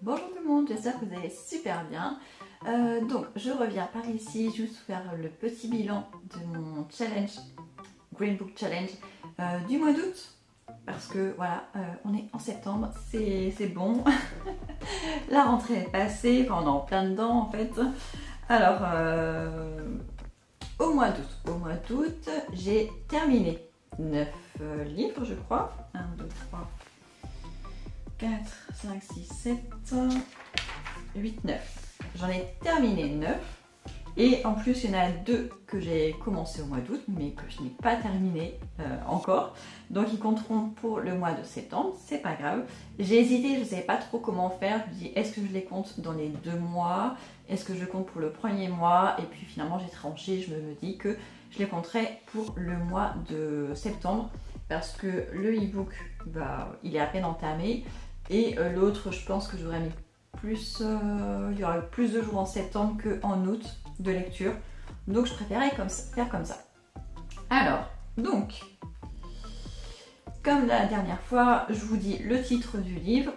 Bonjour tout le monde, j'espère que vous allez super bien. Donc je reviens par ici juste faire le petit bilan de mon challenge, Green Book Challenge du mois d'août. Parce que voilà, on est en septembre, c'est bon. La rentrée est passée, enfin on est en plein dedans en fait. Alors au mois d'août, j'ai terminé 9 livres je crois. 1, 2, 3, 4, 5, 6, 7, 8, 9. J'en ai terminé 9. Et en plus, il y en a 2 que j'ai commencé au mois d'août, mais que je n'ai pas terminé encore. Donc, ils compteront pour le mois de septembre. C'est pas grave. J'ai hésité, je ne savais pas trop comment faire. Je me dis, est-ce que je les compte dans les 2 mois? Est-ce que je compte pour le premier mois? Et puis finalement, j'ai tranché. Je me dis que je les compterai pour le mois de septembre. Parce que le e-book, il est à peine entamé. Et l'autre, je pense que j'aurais mis plus, il y aura plus de jours en septembre qu'en août de lecture. Donc je préférais faire comme ça. Alors, donc, comme la dernière fois, je vous dis le titre du livre,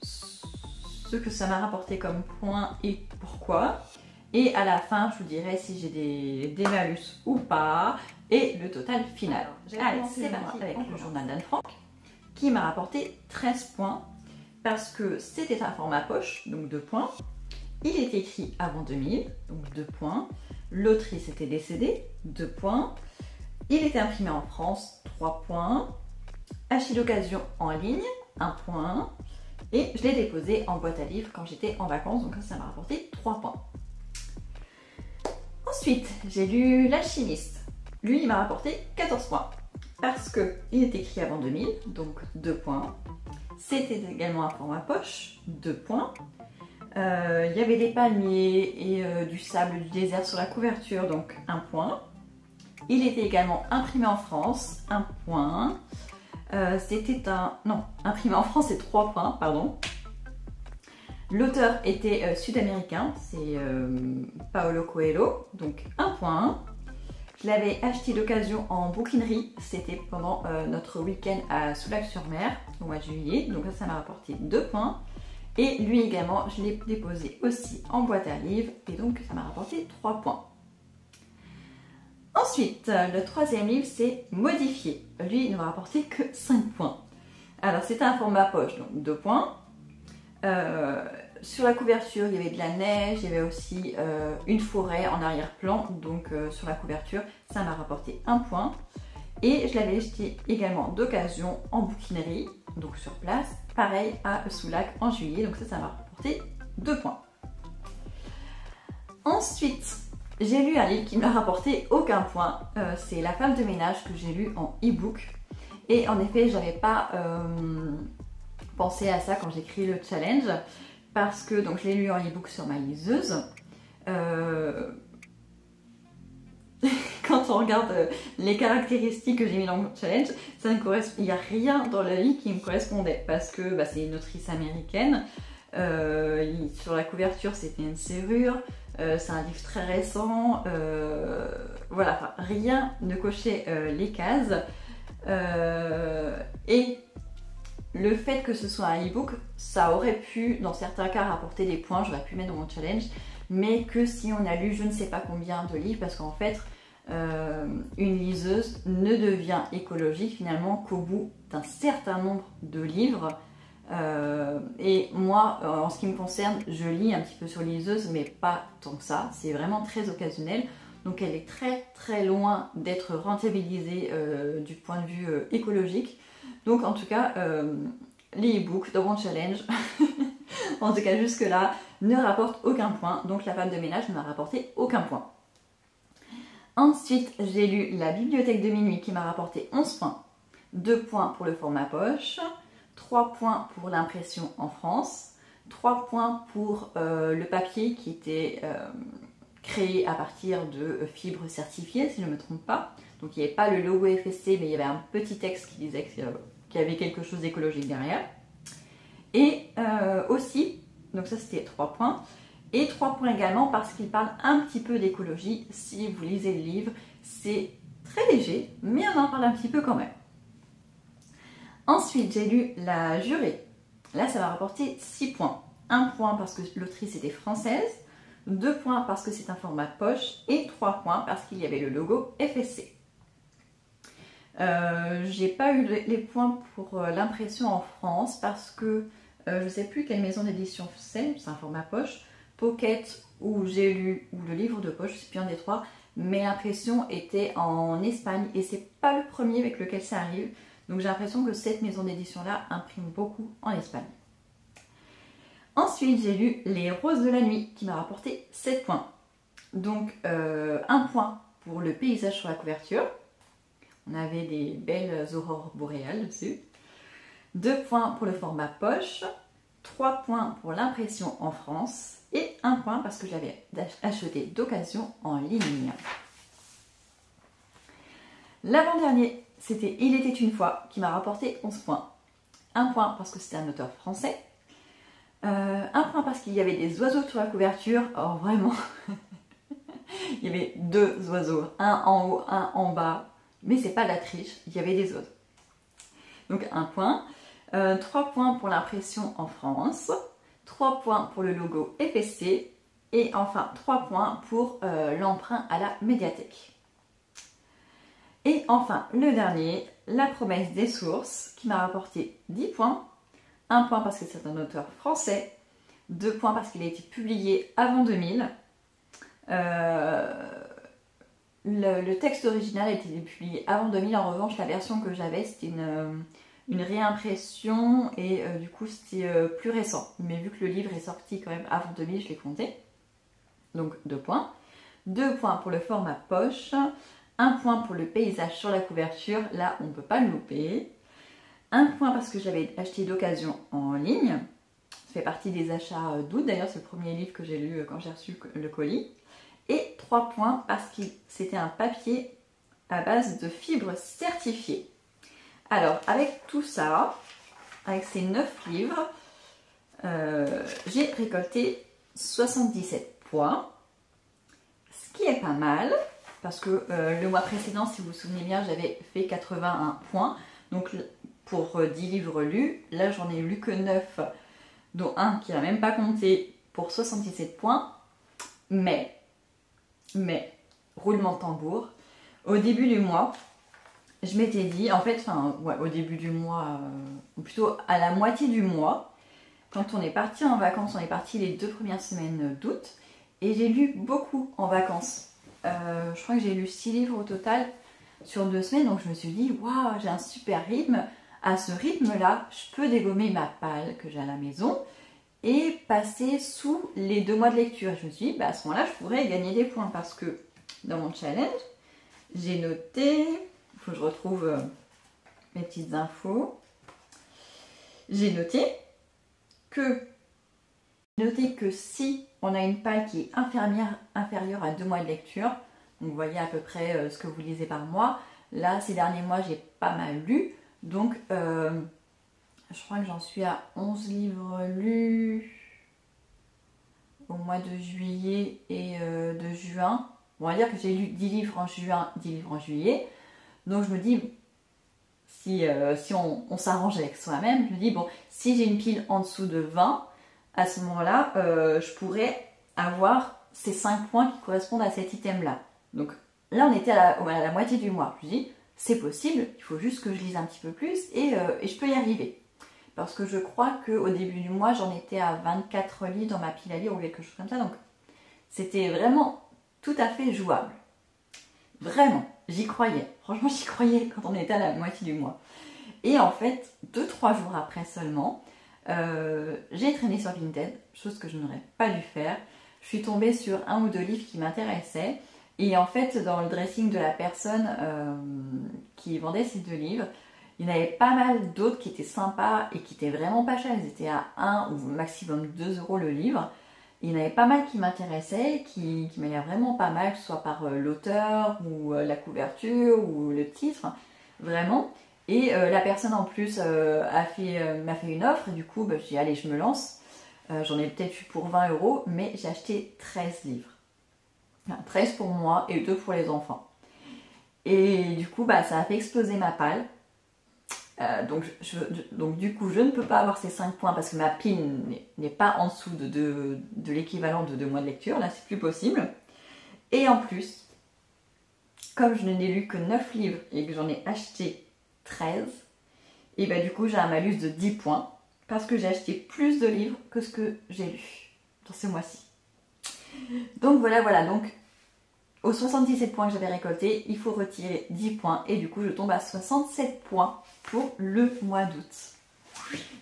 ce que ça m'a rapporté comme point et pourquoi. Et à la fin, je vous dirai si j'ai des malus ou pas et le total final. Allez, c'est parti avec le journal d'Anne Frank qui m'a rapporté 13 points parce que c'était un format poche, donc 2 points. Il est écrit avant 2000, donc 2 points. L'autrice était décédée, 2 points. Il était imprimé en France, 3 points. Acheté d'occasion en ligne, 1 point. Et je l'ai déposé en boîte à livres quand j'étais en vacances, donc ça m'a rapporté 3 points. Ensuite, j'ai lu L'Alchimiste. Lui, il m'a rapporté 14 points. Parce qu'il est écrit avant 2000, donc 2 points. C'était également un format poche, 2 points. Il y avait des palmiers et du sable du désert sur la couverture, donc 1 point. Il était également imprimé en France, 1 point. Imprimé en France, c'est 3 points, pardon. L'auteur était sud-américain, c'est Paulo Coelho, donc 1 point. Je l'avais acheté d'occasion en bouquinerie, c'était pendant notre week-end à Soulac-sur-Mer au mois de juillet, donc ça m'a rapporté 2 points. Et lui également, je l'ai déposé aussi en boîte à livres et donc ça m'a rapporté 3 points. Ensuite, le troisième livre, c'est Modifié. Lui, il ne m'a rapporté que 5 points. Alors, c'était un format poche, donc 2 points. Sur la couverture, il y avait de la neige, il y avait aussi une forêt en arrière-plan. Donc, sur la couverture, ça m'a rapporté 1 point. Et je l'avais acheté également d'occasion en bouquinerie, donc sur place, pareil à Soulac en juillet, donc ça m'a rapporté 2 points. Ensuite, j'ai lu un livre qui ne m'a rapporté aucun point, c'est La femme de ménage que j'ai lu en e-book. Et en effet, j'avais pas pensé à ça quand j'ai créé le challenge, parce que donc, je l'ai lu en e-book sur ma liseuse. Quand on regarde les caractéristiques que j'ai mis dans mon challenge, il n'y a rien dans le livre qui me correspondait parce que c'est une autrice américaine. Sur la couverture, c'était une serrure. C'est un livre très récent. Voilà, enfin, rien ne cochait les cases. Et le fait que ce soit un e-book, ça aurait pu, dans certains cas, rapporter des points. J'aurais pu mettre dans mon challenge. Mais que si on a lu je ne sais pas combien de livres, parce qu'en fait, une liseuse ne devient écologique finalement qu'au bout d'un certain nombre de livres. Et moi, en ce qui me concerne, je lis un petit peu sur liseuse, mais pas tant que ça. C'est vraiment très occasionnel. Donc elle est très très loin d'être rentabilisée du point de vue écologique. Donc en tout cas, les e-books dans mon challenge, en tout cas jusque-là, ne rapportent aucun point. Donc La femme de ménage ne m'a rapporté aucun point. Ensuite, j'ai lu La bibliothèque de minuit qui m'a rapporté 11 points. 2 points pour le format poche, 3 points pour l'impression en France, 3 points pour le papier qui était créé à partir de fibres certifiées, si je ne me trompe pas. Donc il n'y avait pas le logo FSC, mais il y avait un petit texte qui disait qu'il y avait quelque chose d'écologique derrière. Et aussi, donc ça c'était 3 points. Et 3 points également parce qu'il parle un petit peu d'écologie. Si vous lisez le livre, c'est très léger, mais on en parle un petit peu quand même. Ensuite, j'ai lu La Jurée Là, ça m'a rapporté 6 points. 1 point parce que l'autrice était française, 2 points parce que c'est un format poche et 3 points parce qu'il y avait le logo FSC. J'ai pas eu les points pour l'impression en France parce que je sais plus quelle maison d'édition c'est un format poche, Pocket ou J'ai lu ou le livre de poche, je sais plus un des trois, mais l'impression était en Espagne et c'est pas le premier avec lequel ça arrive, donc j'ai l'impression que cette maison d'édition là imprime beaucoup en Espagne. Ensuite j'ai lu Les Roses de la Nuit qui m'a rapporté 7 points, donc 1 point pour le paysage sur la couverture. On avait des belles aurores boréales dessus. 2 points pour le format poche. 3 points pour l'impression en France. Et 1 point parce que j'avais acheté d'occasion en ligne. L'avant-dernier, c'était Il était une fois qui m'a rapporté 11 points. 1 point parce que c'était un auteur français. 1 point parce qu'il y avait des oiseaux sur la couverture. Oh vraiment il y avait 2 oiseaux. Un en haut, un en bas. Mais c'est pas de la triche, il y avait des oiseaux. Donc 1 point. 3 points pour l'impression en France. 3 points pour le logo FSC. Et enfin 3 points pour l'emprunt à la médiathèque. Et enfin le dernier, La promesse des sources, qui m'a rapporté 10 points. 1 point parce que c'est un auteur français. 2 points parce qu'il a été publié avant 2000. Le texte original a été publié avant 2000, en revanche la version que j'avais c'était une réimpression et du coup c'était plus récent. Mais vu que le livre est sorti quand même avant 2000, je l'ai compté. Donc 2 points. 2 points pour le format poche. 1 point pour le paysage sur la couverture, là on ne peut pas le louper. 1 point parce que j'avais acheté d'occasion en ligne. Ça fait partie des achats d'août, d'ailleurs c'est le premier livre que j'ai lu quand j'ai reçu le colis. Et 3 points parce que c'était un papier à base de fibres certifiées. Alors, avec tout ça, avec ces 9 livres, j'ai récolté 77 points. Ce qui est pas mal, parce que le mois précédent, si vous vous souvenez bien, j'avais fait 81 points. Donc, pour 10 livres lus, là, j'en ai lu que 9, dont un qui n'a même pas compté pour 77 points. Mais, roulement de tambour, au début du mois, je m'étais dit, en fait, au début du mois, ou plutôt à la moitié du mois, quand on est parti en vacances, on est parti les 2 premières semaines d'août, et j'ai lu beaucoup en vacances. Je crois que j'ai lu 6 livres au total sur 2 semaines, donc je me suis dit, waouh, j'ai un super rythme. À ce rythme-là, je peux dégommer ma palle que j'ai à la maison et passer sous les 2 mois de lecture. Je me suis dit, à ce moment-là, je pourrais gagner des points parce que dans mon challenge, j'ai noté, il faut que je retrouve mes petites infos, j'ai noté que si on a une palle qui est inférieure à 2 mois de lecture, donc vous voyez à peu près ce que vous lisez par mois, là ces derniers mois j'ai pas mal lu, donc je crois que j'en suis à 11 livres lus au mois de juillet et de juin. Bon, on va dire que j'ai lu 10 livres en juin, 10 livres en juillet. Donc je me dis, si on s'arrange avec soi-même, je me dis, bon, si j'ai une pile en dessous de 20, à ce moment-là, je pourrais avoir ces 5 points qui correspondent à cet item-là. Donc là, on était à la moitié du mois. Je me dis, c'est possible, il faut juste que je lise un petit peu plus et je peux y arriver. Parce que je crois qu'au début du mois, j'en étais à 24 livres dans ma pile à lire ou quelque chose comme ça. Donc c'était vraiment tout à fait jouable. Vraiment, j'y croyais. Franchement, j'y croyais quand on était à la moitié du mois. Et en fait, 2-3 jours après seulement, j'ai traîné sur Vinted, chose que je n'aurais pas dû faire. Je suis tombée sur 1 ou 2 livres qui m'intéressaient. Et en fait, dans le dressing de la personne qui vendait ces 2 livres, il y en avait pas mal d'autres qui étaient sympas et qui étaient vraiment pas chers. Ils étaient à 1 ou maximum 2 € le livre. Il y en avait pas mal qui m'intéressaient, qui m'avaient l'air vraiment pas mal, que ce soit par l'auteur ou la couverture ou le titre, vraiment. Et la personne en plus m'a fait une offre et du coup, je dis allez, je me lance. J'en ai peut-être eu pour 20 €, mais j'ai acheté 13 livres. Enfin, 13 pour moi et 2 pour les enfants. Et du coup, ça a fait exploser ma palle. Donc du coup, je ne peux pas avoir ces 5 points parce que ma pile n'est pas en dessous de l'équivalent de 2 mois de lecture. Là, c'est plus possible. Et en plus, comme je n'ai lu que 9 livres et que j'en ai acheté 13, et bah du coup, j'ai un malus de 10 points parce que j'ai acheté plus de livres que ce que j'ai lu dans ce mois-ci. Donc voilà. Donc, aux 77 points que j'avais récoltés, il faut retirer 10 points. Et du coup, je tombe à 67 points pour le mois d'août.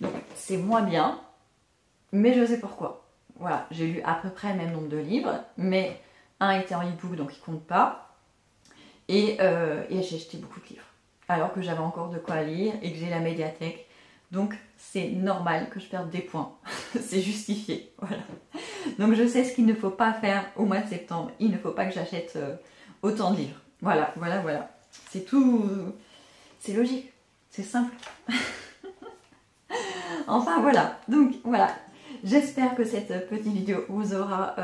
Donc, c'est moins bien, mais je sais pourquoi. Voilà, j'ai lu à peu près le même nombre de livres, mais un était en e-book, donc il compte pas. Et j'ai acheté beaucoup de livres, alors que j'avais encore de quoi lire et que j'ai la médiathèque. Donc, c'est normal que je perde des points. C'est justifié, voilà. Donc, je sais ce qu'il ne faut pas faire au mois de septembre. Il ne faut pas que j'achète autant de livres. Voilà. C'est tout... C'est logique. C'est simple. Enfin, voilà. Donc, voilà. J'espère que cette petite vidéo vous aura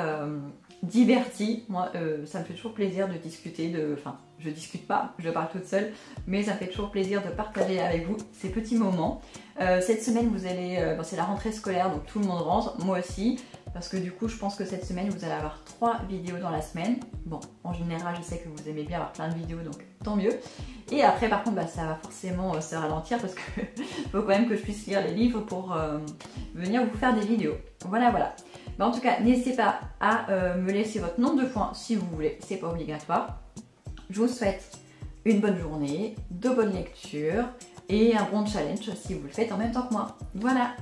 diverti. Moi, ça me fait toujours plaisir de discuter Enfin, je discute pas, je parle toute seule, mais ça me fait toujours plaisir de partager avec vous ces petits moments. Cette semaine, vous allez... c'est la rentrée scolaire, donc tout le monde rentre, moi aussi, parce que du coup, je pense que cette semaine, vous allez avoir 3 vidéos dans la semaine. Bon, en général, je sais que vous aimez bien avoir plein de vidéos, donc tant mieux. Et après, par contre, ça va forcément se ralentir, parce que faut quand même que je puisse lire les livres pour venir vous faire des vidéos. Voilà. En tout cas, n'hésitez pas à me laisser votre nombre de points si vous voulez, c'est pas obligatoire. Je vous souhaite une bonne journée, de bonnes lectures et un bon challenge si vous le faites en même temps que moi. Voilà.